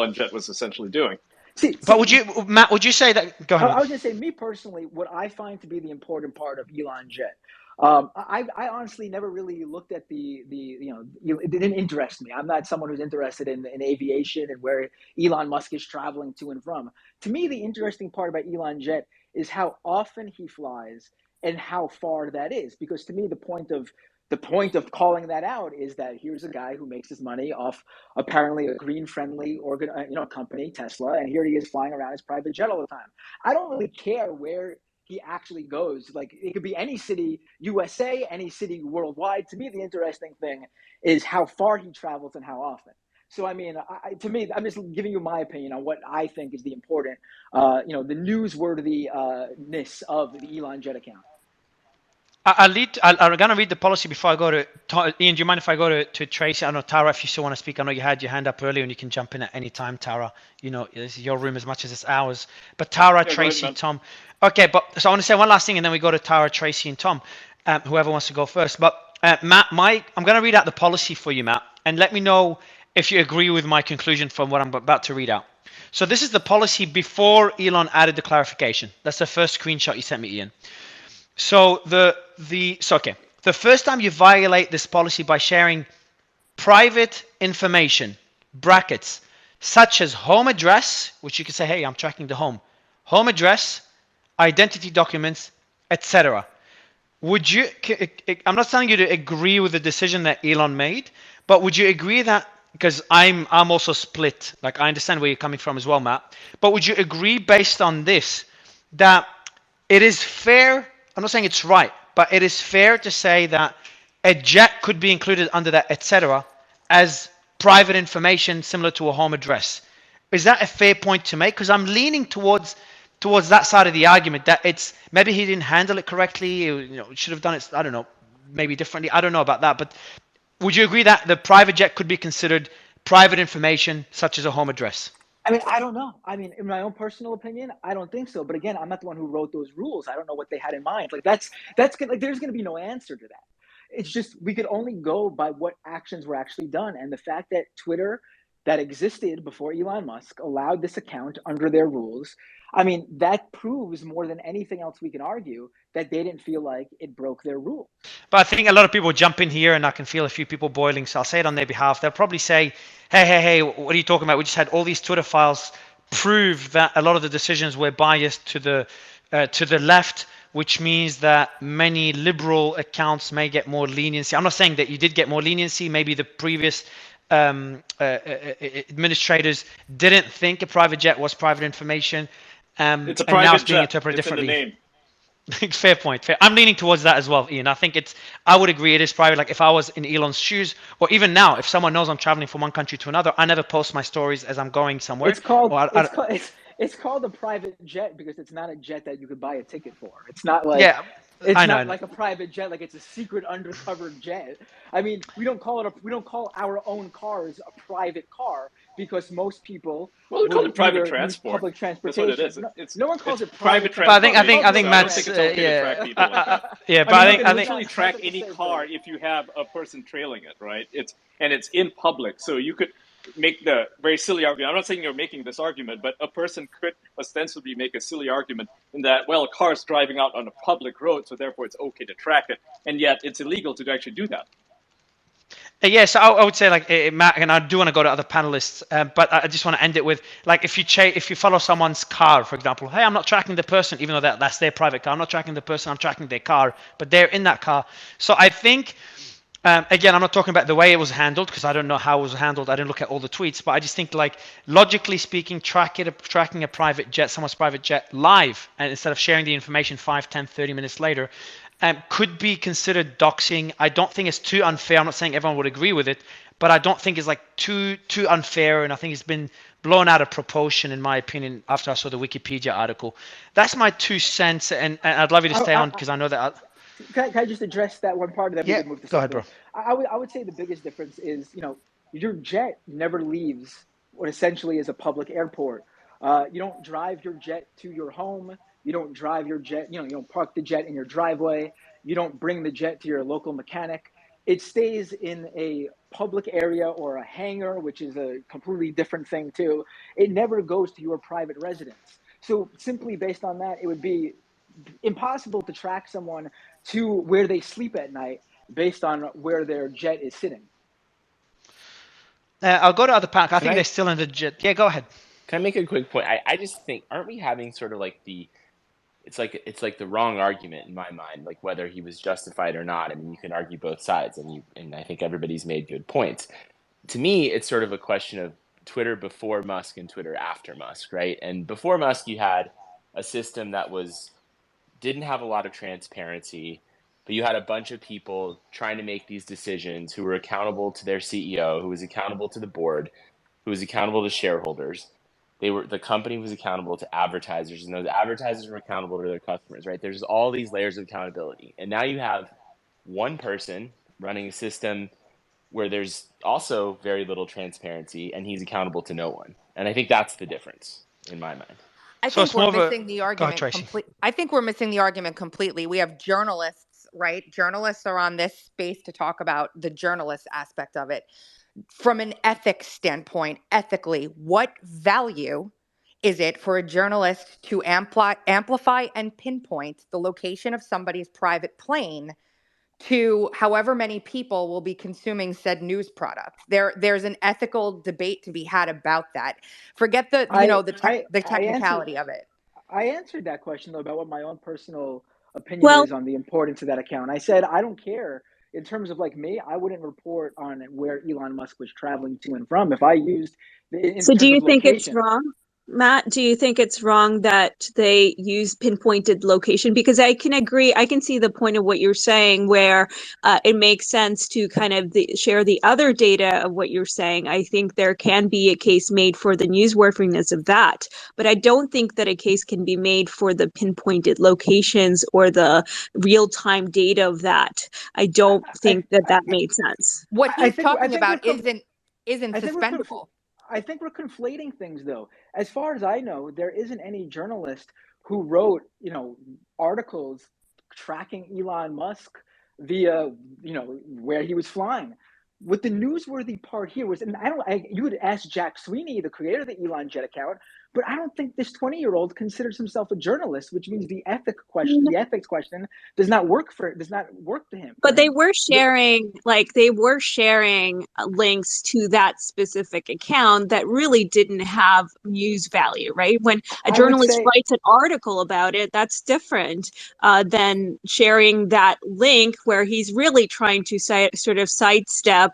Elon jet was essentially doing. But Matt, would you say that? Go ahead, I Matt. was going to say, me personally, what I find to be the important part of Elon Jet, I honestly never really looked at it didn't interest me. I'm not someone who's interested in aviation and where Elon Musk is traveling to and from. To me, the interesting part about Elon Jet is how often he flies and how far that is. Because to me, the point of calling that out is that here's a guy who makes his money off apparently a green friendly company, Tesla, and here he is flying around his private jet all the time. I don't really care where he actually goes. Like, it could be any city USA, any city worldwide. To me, the interesting thing is how far he travels and how often. So I mean, to me, I'm just giving you my opinion on what I think is the important, the newsworthiness of the Elon Jet account. I'm going to read the policy before I go to Ian. Do you mind if I go to Tracy? I know, Tara, if you still want to speak. I know you had your hand up earlier and you can jump in at any time, Tara. This is your room as much as it's ours. But Tara, Yeah, Tracy, ahead, Tom. Okay, so I want to say one last thing and then we go to Tara, Tracy, and Tom, whoever wants to go first. But Matt, I'm going to read out the policy for you, Matt, and let me know if you agree with my conclusion from what I'm about to read out. So this is the policy before Elon added the clarification. That's the first screenshot you sent me, Ian. So the first time you violate this policy by sharing private information, brackets, such as home address, which you can say, hey, I'm tracking the home address, identity documents, etc. Would you, I'm not telling you to agree with the decision that Elon made, but would you agree that, because I'm also split, like I understand where you're coming from as well, Matt, but would you agree based on this that it is fair, I'm not saying it's right, but it is fair to say that a jet could be included under that, etc., as private information similar to a home address? Is that a fair point to make? Because I'm leaning towards that side of the argument, that it's maybe he didn't handle it correctly, should have done it, I don't know, maybe differently. I don't know about that, but would you agree that the private jet could be considered private information such as a home address? I mean, I don't know. I mean, in my own personal opinion, I don't think so. But again, I'm not the one who wrote those rules. I don't know what they had in mind. Like, that's gonna, like, there's going to be no answer to that. It's just, we could only go by what actions were actually done, and the fact that Twitter, that existed before Elon Musk, allowed this account under their rules. I mean, that proves more than anything else we can argue that they didn't feel like it broke their rules. But I think a lot of people jump in here, and I can feel a few people boiling. So I'll say it on their behalf. They'll probably say, hey, what are you talking about? We just had all these Twitter files prove that a lot of the decisions were biased to the left, which means that many liberal accounts may get more leniency. I'm not saying that you did get more leniency. Maybe the previous administrators didn't think a private jet was private information. It's a and now private it's being jet. interpreted It's in the differently. name. Fair point. Fair. I'm leaning towards that as well, Ian. I think I would agree it is private. Like, if I was in Elon's shoes, or even now, if someone knows I'm traveling from one country to another, I never post my stories as I'm going somewhere. It's called a private jet because it's not a jet that you could buy a ticket for. It's not like Yeah, it's I know. not like a private jet, like it's a secret undercover jet. I mean, we don't call our own cars a private car because most people Well, we call will it private either use transport. public That's what it transportation. is. No one calls It's it private private But I transport. think So Matt's I don't think it's okay to track people like that. yeah. But I mean, I You think can track any car if you have a person trailing it, right? It's in public, so you could make the very silly argument. I'm not saying you're making this argument, but a person could ostensibly make a silly argument in that, well, a car's driving out on a public road, so therefore it's okay to track it, and yet it's illegal to actually do that. Yes, I would say, like, Matt, and I do want to go to other panelists, but I just want to end it with, like, if you follow someone's car, for example, hey, I'm not tracking the person, even though that's their private car. I'm not tracking the person, I'm tracking their car, but they're in that car. So I think, again, I'm not talking about the way it was handled because I don't know how it was handled. I didn't look at all the tweets, but I just think, like, logically speaking, tracking a private jet, someone's private jet live, and instead of sharing the information 5, 10, 30 minutes later, could be considered doxing. I don't think it's too unfair. I'm not saying everyone would agree with it, but I don't think it's like too unfair, and I think it's been blown out of proportion, in my opinion, after I saw the Wikipedia article. That's my 2 cents, and I'd love you to stay on because I know that. Can I just address that one part of that? Yeah, We can move to go ahead, bro. I would say the biggest difference is, your jet never leaves what essentially is a public airport. You don't drive your jet to your home. You don't drive your jet, you don't park the jet in your driveway. You don't bring the jet to your local mechanic. it stays in a public area or a hangar, which is a completely different thing too. It never goes to your private residence. So simply based on that, it would be impossible to track someone to where they sleep at night based on where their jet is sitting. I'll go to other pack. I Can think they're I still in the jet. Yeah, go ahead. can I make a quick point? I just think, aren't we having sort of like it's like the wrong argument in my mind, like whether he was justified or not. I mean, you can argue both sides, and I think everybody's made good points. To me, it's sort of a question of Twitter before Musk and Twitter after Musk, right? And before Musk, you had a system that didn't have a lot of transparency, but you had a bunch of people trying to make these decisions who were accountable to their CEO, who was accountable to the board, who was accountable to shareholders. The company was accountable to advertisers, and those advertisers were accountable to their customers, right? There's all these layers of accountability. And now you have one person running a system where there's also very little transparency, and he's accountable to no one. And I think that's the difference in my mind. I So think it's we're more of a. missing the Go ahead, argument Tracy. completely. I think we're missing the argument completely. We have journalists, right? Journalists are on this space to talk about the journalist aspect of it. From an ethics standpoint, ethically, what value is it for a journalist to amplify and pinpoint the location of somebody's private plane to however many people will be consuming said news product? There's an ethical debate to be had about that. Forget the the technicality of it. I answered that question though about what my own personal opinion Well, is on the importance of that account. I said I don't care. In terms of like me, I wouldn't report on where Elon Musk was traveling to and from if I used in so do terms you of think it's location. wrong, Matt? Do you think it's wrong that they use pinpointed location? Because I can agree, I can see the point of what you're saying, where it makes sense to kind of share the other data of what you're saying. I think there can be a case made for the newsworthiness of that, but I don't think that a case can be made for the pinpointed locations or the real-time data of that. I don't think that that made sense. What I he's think talking about isn't I think we're suspendable. I think we're conflating things though. As far as I know, there isn't any journalist who wrote, articles tracking Elon Musk via, where he was flying. What the newsworthy part here was, and you would ask Jack Sweeney, the creator of the Elon Jet account, but I don't think this 20-year-old considers himself a journalist, which means the ethics question does not work to him. But they were sharing, links to that specific account that really didn't have news value, right? When a I would journalist say writes an article about it, that's different than sharing that link where he's really trying to sort of sidestep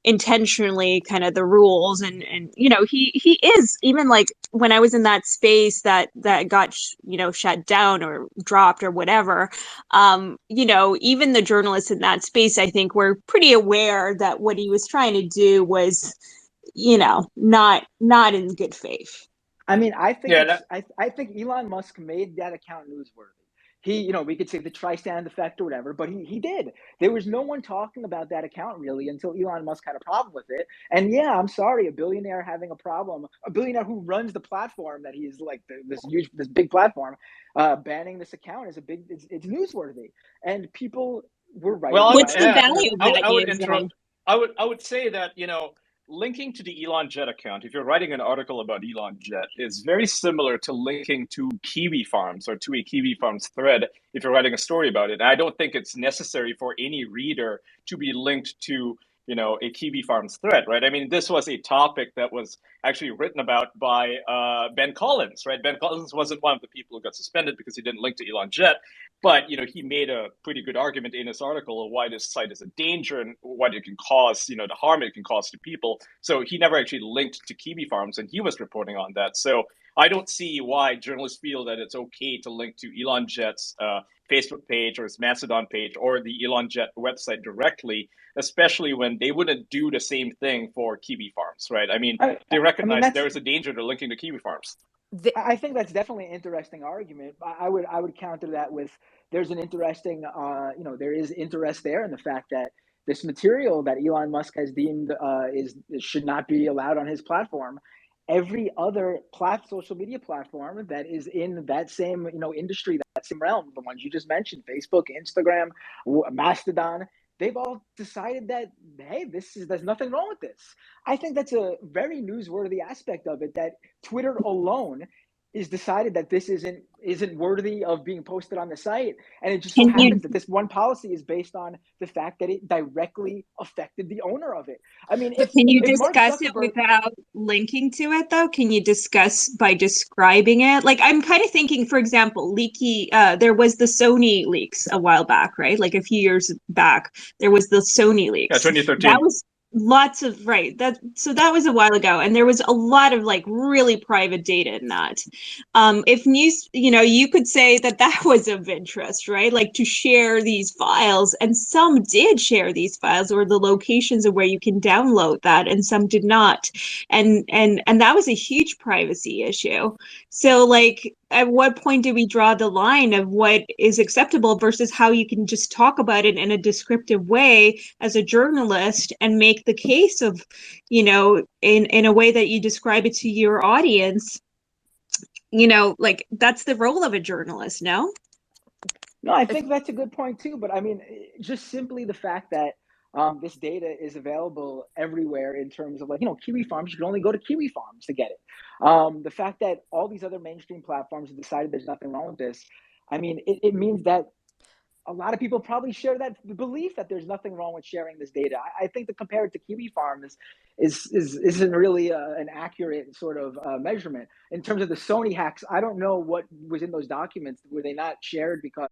intentionally kind of the rules. And he is, even like when I was in that space that got shut down or dropped or whatever, even the journalists in that space, I think, were pretty aware that what he was trying to do was, not in good faith. I mean, I think Yeah, I think Elon Musk made that account newsworthy. He, we could say the tri-stand effect or whatever, but he did. There was no one talking about that account really until Elon Musk had a problem with it. And yeah, I'm sorry, a billionaire having a problem, a billionaire who runs the platform that he's like this big platform, banning this account is it's newsworthy, and people were well, writing I would What's about the it. add, value of I that would news then? interrupt. I would say that linking to the Elon Jet account, if you're writing an article about Elon Jet, is very similar to linking to Kiwi Farms or to a Kiwi Farms thread if you're writing a story about it. And I don't think it's necessary for any reader to be linked to a Kiwi Farms thread, right? I mean, this was a topic that was actually written about by Ben Collins, right? Ben Collins wasn't one of the people who got suspended because he didn't link to Elon Jet, but he made a pretty good argument in his article of why this site is a danger and what it can cause, the harm it can cause to people. So he never actually linked to Kiwi Farms, and he was reporting on that. So I don't see why journalists feel that it's okay to link to Elon Jet's Facebook page or his Mastodon page or the Elon Jet website directly, especially when they wouldn't do the same thing for Kiwi Farms, right? I mean, they recognize there is a danger to linking to Kiwi Farms. I think that's definitely an interesting argument. I would counter that with there's an interesting, there is interest there in the fact that this material that Elon Musk has deemed should not be allowed on his platform. Every other social media platform that is in that same industry, that same realm, the ones you just mentioned, Facebook, Instagram, Mastodon, they've all decided that, hey, there's nothing wrong with this. I think that's a very newsworthy aspect of it, that Twitter alone is decided that this isn't worthy of being posted on the site. And it just so Can you happens that this one policy is based on the fact that it directly affected the owner of it. I mean, Can you if Mark discuss it Zuckerberg, without linking to it, though? Can you discuss by describing it? Like, I'm kind of thinking, for example, there was the Sony leaks a while back, right? Like a few years back, there was the Sony Yeah, leaks. 2013. That was lots of, right. That was a while ago, and there was a lot of like really private data in that. If news, you could say that was of interest, right? Like to share these files, and some did share these files or the locations of where you can download that, and some did not, and that was a huge privacy issue. So, like, at what point do we draw the line of what is acceptable versus how you can just talk about it in a descriptive way as a journalist and make the case of, in a way that you describe it to your audience? Like, that's the role of a journalist, no? no, I think that's a good point too. But I mean, just simply the fact that this data is available everywhere in terms of, like, Kiwi Farms, you can only go to Kiwi Farms to get it. The fact that all these other mainstream platforms have decided there's nothing wrong with this, I mean, it means that a lot of people probably share that belief that there's nothing wrong with sharing this data. I think to compare it to Kiwi Farms isn't really an accurate sort of measurement. In terms of the Sony hacks, I don't know what was in those documents. Were they not shared because